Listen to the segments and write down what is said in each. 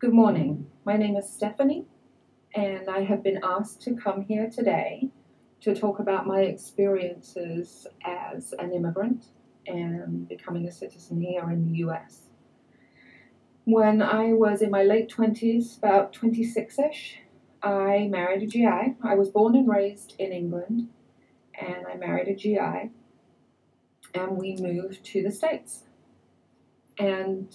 Good morning. My name is Stephanie, and I have been asked to come here today to talk about my experiences as an immigrant and becoming a citizen here in the US. When I was in my late 20s, about 26-ish, I married a GI. I was born and raised in England, and I married a GI, and we moved to the States. And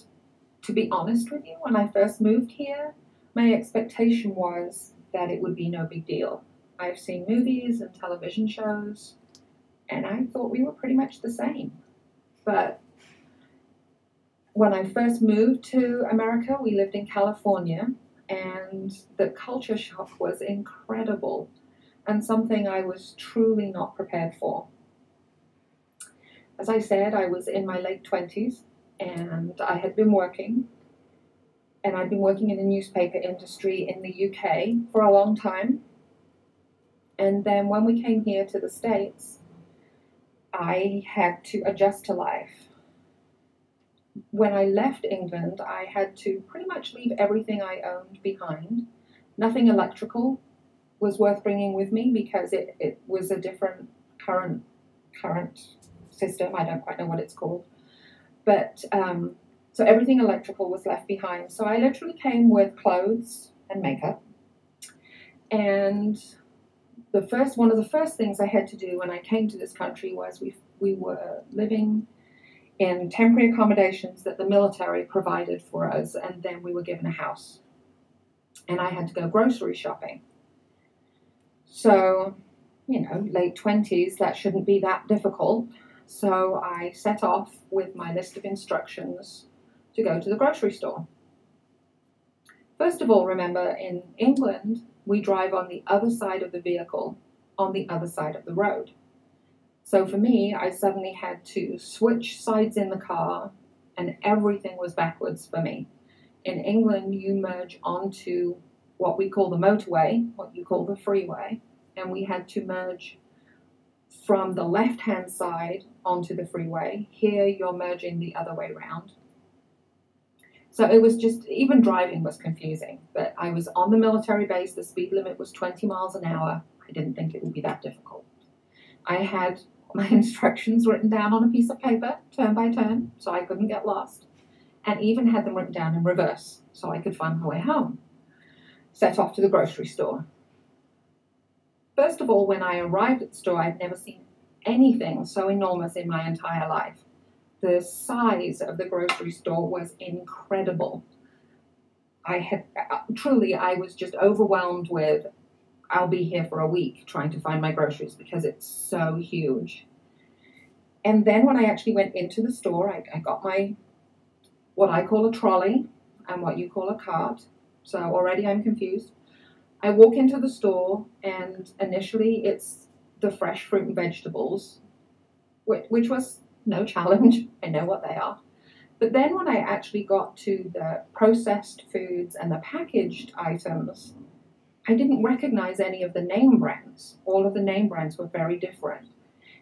to be honest with you, when I first moved here, my expectation was that it would be no big deal. I've seen movies and television shows, and I thought we were pretty much the same. But when I first moved to America, we lived in California, and the culture shock was incredible and something I was truly not prepared for. As I said, I was in my late 20s, and I had been working, and I'd been working in the newspaper industry in the UK for a long time. And then when we came here to the States, I had to adjust to life. When I left England, I had to pretty much leave everything I owned behind. Nothing electrical was worth bringing with me because it was a different current system. I don't quite know what it's called. But so everything electrical was left behind. So I literally came with clothes and makeup. And one of the first things I had to do when I came to this country was we were living in temporary accommodations that the military provided for us, and then we were given a house. And I had to go grocery shopping. So, late 20s, that shouldn't be that difficult. So I set off with my list of instructions to go to the grocery store. First of all, remember, in England, we drive on the other side of the vehicle, on the other side of the road. So for me, I suddenly had to switch sides in the car, and everything was backwards for me. In England, you merge onto what we call the motorway, what you call the freeway, and we had to merge from the left-hand side onto the freeway. Here, you're merging the other way around. So it was just, even driving was confusing. But I was on the military base. The speed limit was 20 miles an hour. I didn't think it would be that difficult. I had my instructions written down on a piece of paper, turn by turn, so I couldn't get lost, and even had them written down in reverse, so I could find my way home. Set off to the grocery store. First of all, when I arrived at the store, I'd never seen anything so enormous in my entire life. The size of the grocery store was incredible. I was just overwhelmed with, I'll be here for a week trying to find my groceries because it's so huge. And then when I actually went into the store, I got what I call a trolley and what you call a cart. So already I'm confused. I walk into the store, and initially it's the fresh fruit and vegetables, which was no challenge. I know what they are. But then when I actually got to the processed foods and the packaged items, I didn't recognize any of the name brands. All of the name brands were very different.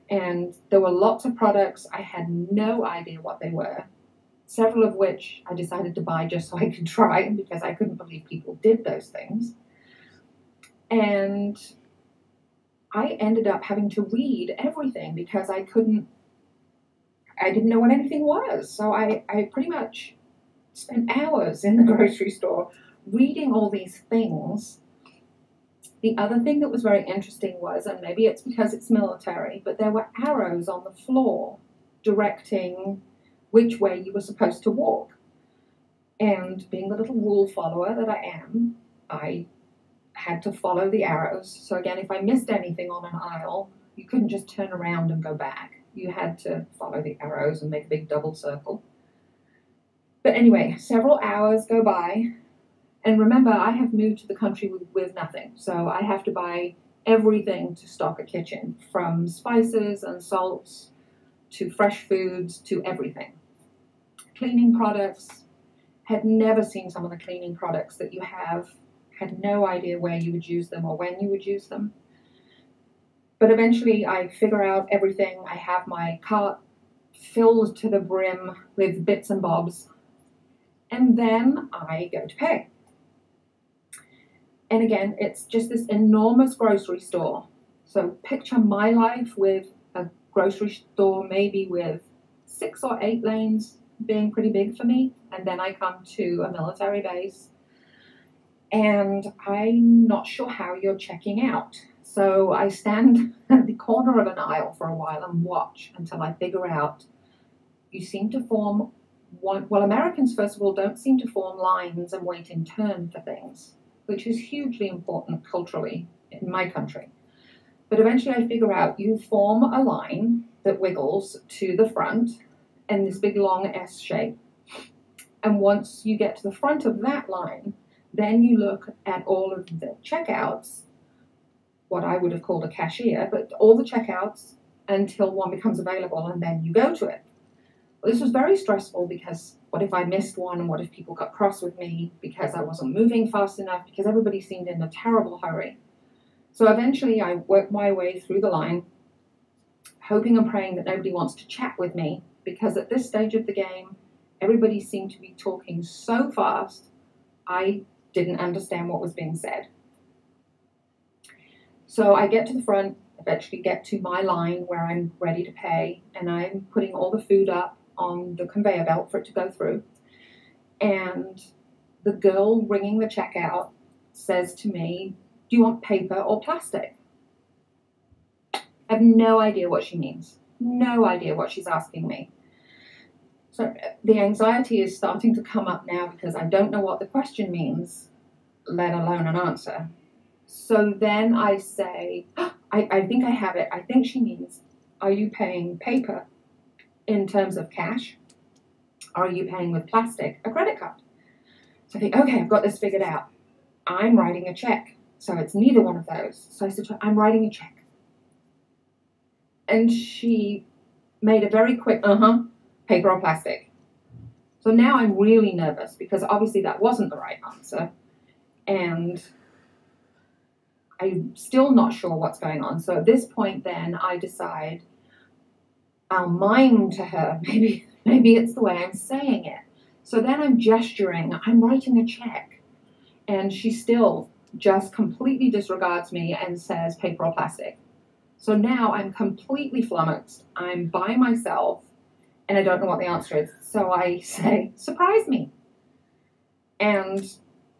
And there were lots of products. I had no idea what they were, several of which I decided to buy just so I could try because I couldn't believe people did those things. And I ended up having to read everything because I didn't know what anything was. So I pretty much spent hours in the grocery store reading all these things. The other thing that was very interesting was, and maybe it's because it's military, but there were arrows on the floor directing which way you were supposed to walk. And being the little rule follower that I am, I had to follow the arrows. So again, if I missed anything on an aisle, you couldn't just turn around and go back. You had to follow the arrows and make a big double circle. But anyway, several hours go by. And remember, I have moved to the country with nothing. So I have to buy everything to stock a kitchen, from spices and salts to fresh foods to everything. Cleaning products. Had never seen some of the cleaning products that you have. Had no idea where you would use them or when you would use them. But eventually I figure out everything. I have my cart filled to the brim with bits and bobs. And then I go to pay. And again, it's just this enormous grocery store. So picture my life with a grocery store, maybe with 6 or 8 lanes, being pretty big for me. And then I come to a military base, and I'm not sure how you're checking out. So I stand at the corner of an aisle for a while and watch until I figure out you seem to form one. Well, Americans, first of all, don't seem to form lines and wait in turn for things, which is hugely important culturally in my country. But eventually I figure out you form a line that wiggles to the front in this big long S shape. And once you get to the front of that line, then you look at all of the checkouts, what I would have called a cashier, but all the checkouts until one becomes available, and then you go to it. Well, this was very stressful because what if I missed one, and what if people got cross with me because I wasn't moving fast enough, because everybody seemed in a terrible hurry. So eventually I worked my way through the line, hoping and praying that nobody wants to chat with me, because at this stage of the game, everybody seemed to be talking so fast, I didn't understand what was being said. So I get to the front, eventually get to my line where I'm ready to pay, and I'm putting all the food up on the conveyor belt for it to go through. And the girl ringing the checkout says to me, "Do you want paper or plastic?" I have no idea what she means. No idea what she's asking me. So the anxiety is starting to come up now because I don't know what the question means, let alone an answer. So then I say, I think I have it. I think she means, are you paying paper in terms of cash? Or are you paying with plastic, a credit card? So I think, okay, I've got this figured out. I'm writing a check. So it's neither one of those. So I said to her, I'm writing a check. And she made a very quick, paper or plastic. So now I'm really nervous because obviously that wasn't the right answer. And I'm still not sure what's going on. So at this point then I decide I'll mime to her. Maybe it's the way I'm saying it. So then I'm gesturing, I'm writing a check. And she still just completely disregards me and says paper or plastic. So now I'm completely flummoxed. I'm by myself and I don't know what the answer is. So I say, surprise me. And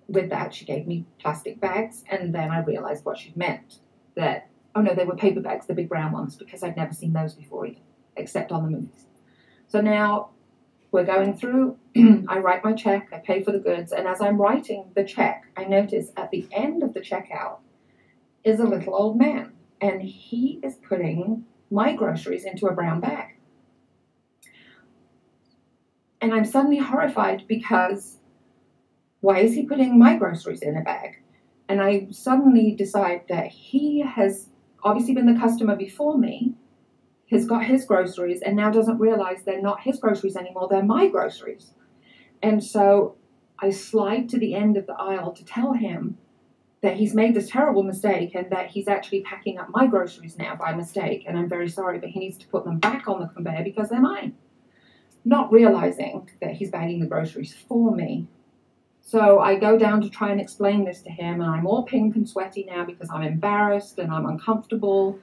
with that, she gave me plastic bags, and then I realized what she meant. That, oh no, they were paper bags, the big brown ones, because I'd never seen those before either, except on the movies. So now we're going through, I write my check, I pay for the goods, and as I'm writing the check, I notice at the end of the checkout is a little old man, and he is putting my groceries into a brown bag. And I'm suddenly horrified because why is he putting my groceries in a bag? And I suddenly decide that he has obviously been the customer before me, has got his groceries, and now doesn't realize they're not his groceries anymore, they're my groceries. And so I slide to the end of the aisle to tell him that he's made this terrible mistake and that he's actually packing up my groceries now by mistake, and I'm very sorry, but he needs to put them back on the conveyor because they're mine. Not realizing that he's bagging the groceries for me. So I go down to try and explain this to him, and I'm all pink and sweaty now because I'm embarrassed and I'm uncomfortable,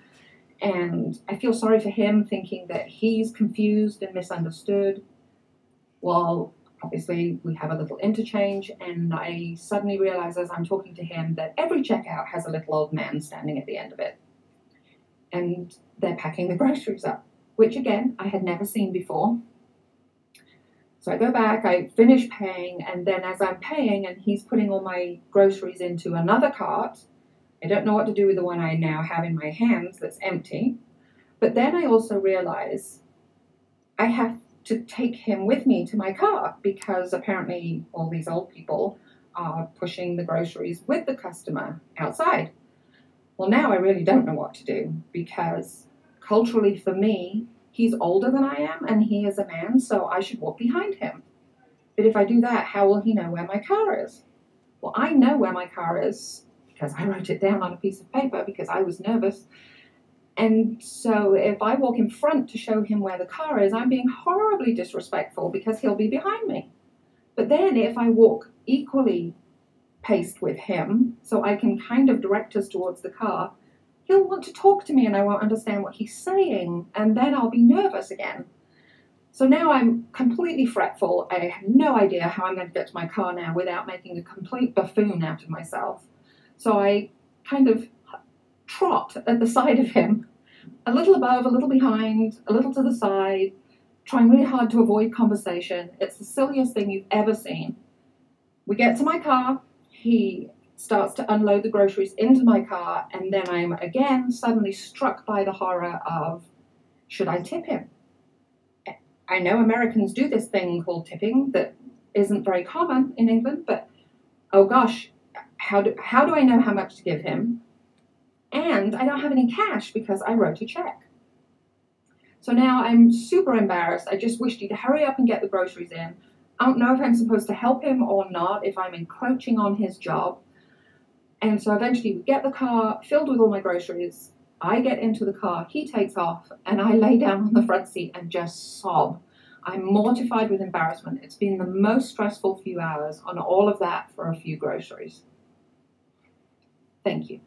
and I feel sorry for him, thinking that he's confused and misunderstood. Well, obviously we have a little interchange, and I suddenly realize as I'm talking to him that every checkout has a little old man standing at the end of it, and they're packing the groceries up, which again I had never seen before. So I go back, I finish paying, and then as I'm paying and he's putting all my groceries into another cart, I don't know what to do with the one I now have in my hands that's empty. But then I also realize I have to take him with me to my car because apparently all these old people are pushing the groceries with the customer outside. Well, now I really don't know what to do because culturally for me, he's older than I am, and he is a man, so I should walk behind him. But if I do that, how will he know where my car is? Well, I know where my car is because I wrote it down on a piece of paper because I was nervous. And so if I walk in front to show him where the car is, I'm being horribly disrespectful because he'll be behind me. But then if I walk equally paced with him, so I can kind of direct us towards the car, he'll want to talk to me and I won't understand what he's saying, and then I'll be nervous again. So now I'm completely fretful. I have no idea how I'm going to get to my car now without making a complete buffoon out of myself. So I kind of trot at the side of him, a little above, a little behind, a little to the side, trying really hard to avoid conversation. It's the silliest thing you've ever seen. We get to my car, he starts to unload the groceries into my car, and then I'm again suddenly struck by the horror of, should I tip him? I know Americans do this thing called tipping that isn't very common in England, but oh gosh, how do I know how much to give him? And I don't have any cash because I wrote a check. So now I'm super embarrassed. I just wished he'd hurry up and get the groceries in. I don't know if I'm supposed to help him or not, if I'm encroaching on his job. And so eventually we get the car filled with all my groceries. I get into the car, he takes off, and I lay down on the front seat and just sob. I'm mortified with embarrassment. It's been the most stressful few hours on all of that for a few groceries. Thank you.